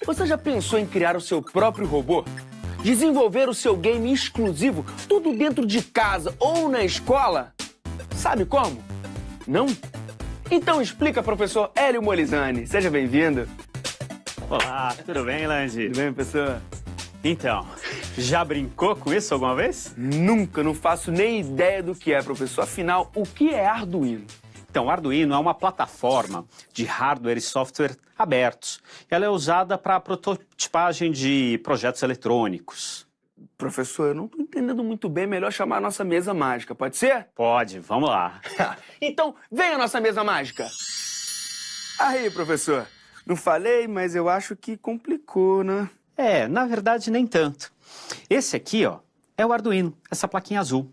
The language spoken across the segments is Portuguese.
Você já pensou em criar o seu próprio robô? Desenvolver o seu game exclusivo, tudo dentro de casa ou na escola? Sabe como? Não? Então explica, professor Hélio Molizani. Seja bem-vindo. Olá, tudo bem, Lange? Tudo bem, professor? Então, já brincou com isso alguma vez? Nunca, não faço nem ideia do que é, professor. Afinal, o que é Arduino? Então, o Arduino é uma plataforma de hardware e software abertos. Ela é usada para prototipagem de projetos eletrônicos. Professor, eu não estou entendendo muito bem. Melhor chamar a nossa mesa mágica, pode ser? Pode, vamos lá. Então, vem a nossa mesa mágica. Aí, professor. Não falei, mas eu acho que complicou, né? Na verdade, nem tanto. Esse aqui, ó, é o Arduino, essa plaquinha azul.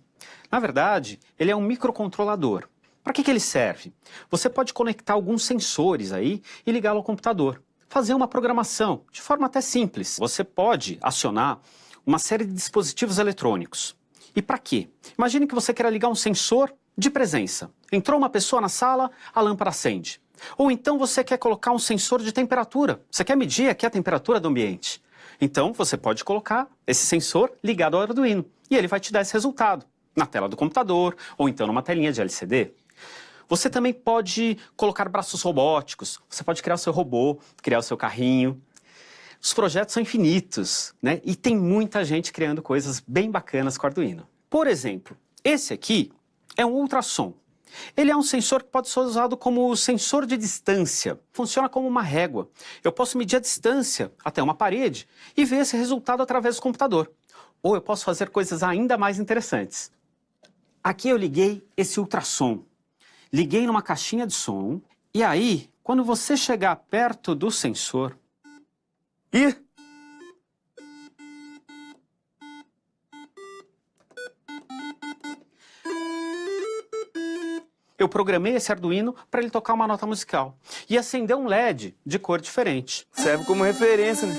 Na verdade, ele é um microcontrolador. Para que ele serve? Você pode conectar alguns sensores aí e ligá-lo ao computador. Fazer uma programação, de forma até simples. Você pode acionar uma série de dispositivos eletrônicos. E para quê? Imagine que você queira ligar um sensor de presença. Entrou uma pessoa na sala, a lâmpada acende. Ou então você quer colocar um sensor de temperatura. Você quer medir aqui a temperatura do ambiente. Então você pode colocar esse sensor ligado ao Arduino. E ele vai te dar esse resultado na tela do computador ou então numa telinha de LCD. Você também pode colocar braços robóticos, você pode criar o seu robô, criar o seu carrinho. Os projetos são infinitos, né? E tem muita gente criando coisas bem bacanas com o Arduino. Por exemplo, esse aqui é um ultrassom. Ele é um sensor que pode ser usado como sensor de distância. Funciona como uma régua. Eu posso medir a distância até uma parede e ver esse resultado através do computador. Ou eu posso fazer coisas ainda mais interessantes. Aqui eu liguei esse ultrassom. Liguei numa caixinha de som e aí, quando você chegar perto do sensor... Eu programei esse Arduino para ele tocar uma nota musical e acender um LED de cor diferente. Serve como referência, né?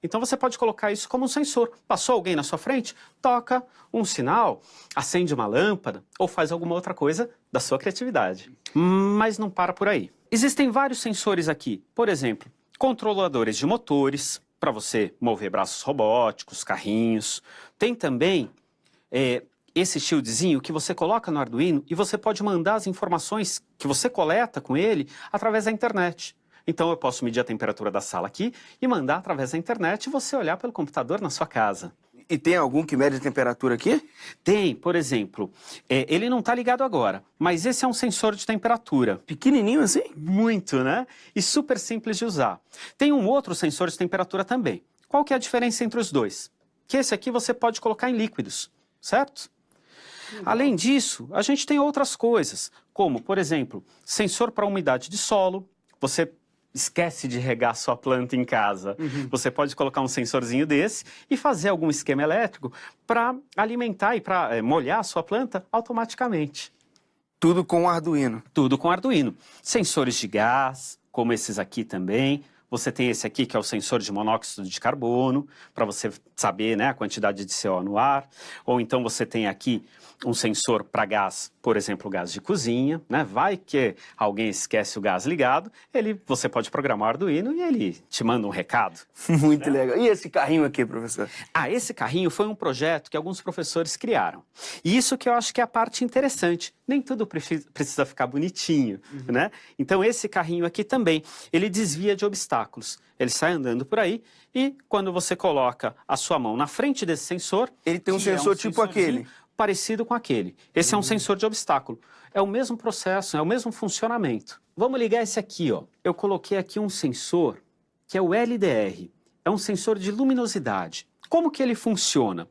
Então você pode colocar isso como um sensor. Passou alguém na sua frente, toca um sinal, acende uma lâmpada ou faz alguma outra coisa da sua criatividade. Mas não para por aí. Existem vários sensores aqui. Por exemplo, controladores de motores, para você mover braços robóticos, carrinhos. Tem também esse shieldzinho que você coloca no Arduino e você pode mandar as informações que você coleta com ele através da internet. Então eu posso medir a temperatura da sala aqui e mandar através da internet e você olhar pelo computador na sua casa. E tem algum que mede a temperatura aqui? Tem, por exemplo, ele não está ligado agora, mas esse é um sensor de temperatura. Pequenininho assim? Muito, né? E super simples de usar. Tem um outro sensor de temperatura também. Qual que é a diferença entre os dois? Que esse aqui você pode colocar em líquidos, certo? Além disso, a gente tem outras coisas, como, por exemplo, sensor para umidade de solo. Você esquece de regar sua planta em casa. Você pode colocar um sensorzinho desse e fazer algum esquema elétrico para alimentar e para molhar a sua planta automaticamente. Tudo com Arduino. Tudo com Arduino. Sensores de gás, como esses aqui também. Você tem esse aqui que é o sensor de monóxido de carbono, para você saber, né, a quantidade de CO no ar. Ou então você tem aqui um sensor para gás, por exemplo, gás de cozinha, né? Vai que alguém esquece o gás ligado, você pode programar o Arduino e ele te manda um recado. Muito legal. E esse carrinho aqui, professor? Esse carrinho foi um projeto que alguns professores criaram. E isso que eu acho que é a parte interessante. Nem tudo precisa ficar bonitinho, né? Então esse carrinho aqui também, ele desvia de obstáculos. Ele sai andando por aí e quando você coloca a sua mão na frente desse sensor... Ele tem um sensor tipo aquele? Parecido com aquele. Esse é um sensor de obstáculo. É o mesmo processo, é o mesmo funcionamento. Vamos ligar esse aqui, ó. Eu coloquei aqui um sensor que é o LDR. É um sensor de luminosidade. Como que ele funciona?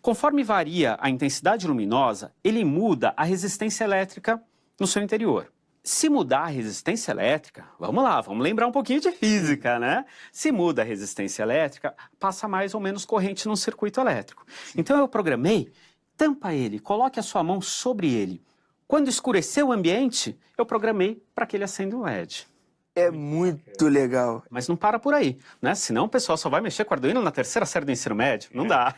Conforme varia a intensidade luminosa, ele muda a resistência elétrica no seu interior. Se mudar a resistência elétrica, vamos lá, vamos lembrar um pouquinho de física, né? Se muda a resistência elétrica, passa mais ou menos corrente no circuito elétrico. Então eu programei, tampa ele, coloque a sua mão sobre ele. Quando escureceu o ambiente, eu programei para que ele acenda um LED. É muito legal. Mas não para por aí, né? Senão o pessoal só vai mexer com o Arduino na terceira série do ensino médio. Não dá.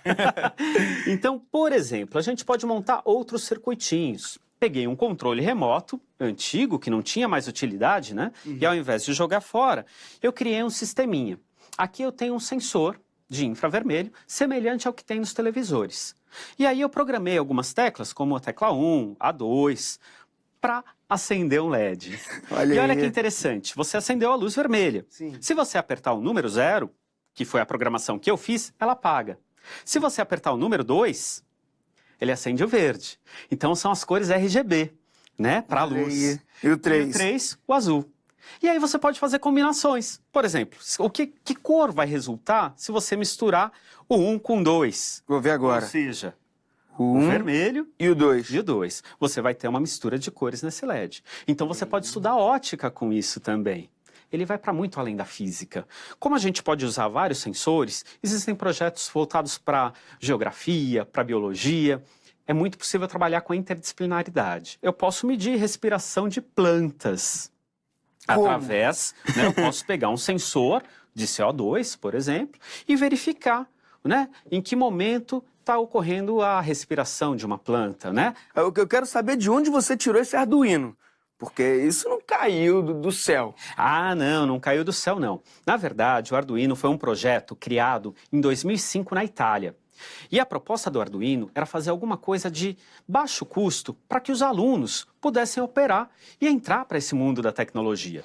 Então, por exemplo, a gente pode montar outros circuitinhos. peguei um controle remoto, antigo, que não tinha mais utilidade, né? E ao invés de jogar fora, eu criei um sisteminha. Aqui eu tenho um sensor de infravermelho, semelhante ao que tem nos televisores. E aí eu programei algumas teclas, como a tecla 1, a 2, para acender um LED. Olha que interessante, você acendeu a luz vermelha. Sim. Se você apertar o número 0, que foi a programação que eu fiz, ela apaga. Se você apertar o número 2, ele acende o verde. Então são as cores RGB, né, para a luz. E o 3? E o 3, o azul. E aí você pode fazer combinações. Por exemplo, que cor vai resultar se você misturar o 1 com o 2? Vou ver agora. Ou seja, o vermelho e o 2. E o 2. Você vai ter uma mistura de cores nesse LED. Então você pode estudar ótica com isso também. Ele vai para muito além da física. Como a gente pode usar vários sensores, existem projetos voltados para geografia, para biologia. É muito possível trabalhar com a interdisciplinaridade. Eu posso medir respiração de plantas. Através, né, eu posso pegar um sensor de CO2, por exemplo, e verificar, né, em que momento está ocorrendo a respiração de uma planta, né? Eu quero saber de onde você tirou esse Arduino, porque isso não caiu do céu. Ah, não caiu do céu, não. Na verdade, o Arduino foi um projeto criado em 2005 na Itália. E a proposta do Arduino era fazer alguma coisa de baixo custo para que os alunos pudessem operar e entrar para esse mundo da tecnologia.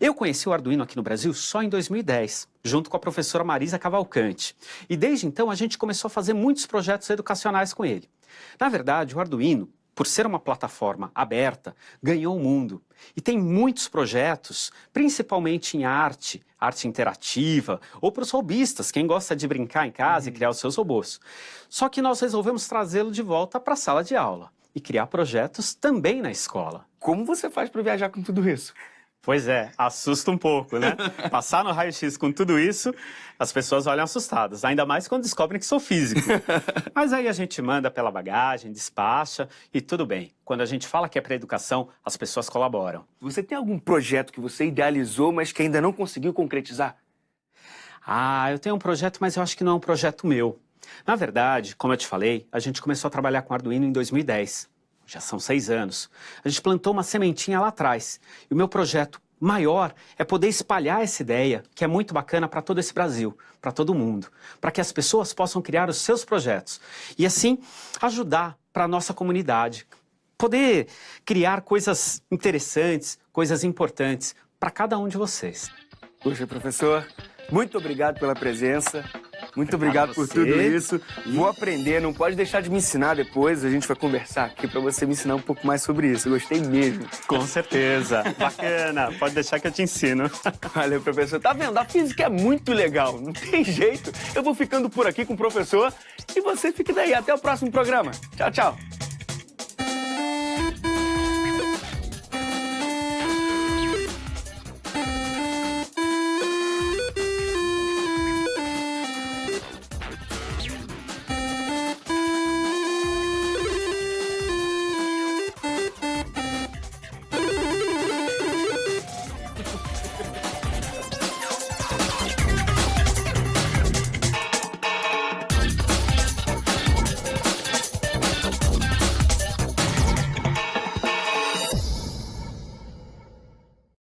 Eu conheci o Arduino aqui no Brasil só em 2010, junto com a professora Marisa Cavalcante. E desde então a gente começou a fazer muitos projetos educacionais com ele. Na verdade, o Arduino, por ser uma plataforma aberta, ganhou o mundo. E tem muitos projetos, principalmente em arte interativa, ou para os robistas, quem gosta de brincar em casa e criar os seus robôs. Só que nós resolvemos trazê-lo de volta para a sala de aula e criar projetos também na escola. Como você faz para viajar com tudo isso? Pois é, assusta um pouco, né? Passar no raio-x com tudo isso, as pessoas olham assustadas, ainda mais quando descobrem que sou físico. Mas aí a gente manda pela bagagem, despacha e tudo bem. Quando a gente fala que é para educação, as pessoas colaboram. Você tem algum projeto que você idealizou, mas que ainda não conseguiu concretizar? Ah, eu tenho um projeto, mas eu acho que não é um projeto meu. Na verdade, como eu te falei, a gente começou a trabalhar com Arduino em 2010. Já são 6 anos. A gente plantou uma sementinha lá atrás. E o meu projeto maior é poder espalhar essa ideia, que é muito bacana para todo esse Brasil, para todo mundo, para que as pessoas possam criar os seus projetos e assim ajudar para a nossa comunidade, poder criar coisas interessantes, coisas importantes para cada um de vocês. Poxa, professor, muito obrigado pela presença. Muito obrigado por tudo isso. Vou aprender, não pode deixar de me ensinar depois. A gente vai conversar aqui para você me ensinar um pouco mais sobre isso. Eu gostei mesmo. Com certeza. Bacana. Pode deixar que eu te ensino. Valeu, professor. Tá vendo? A física é muito legal. Não tem jeito. Eu vou ficando por aqui com o professor e você fica daí. Até o próximo programa. Tchau, tchau.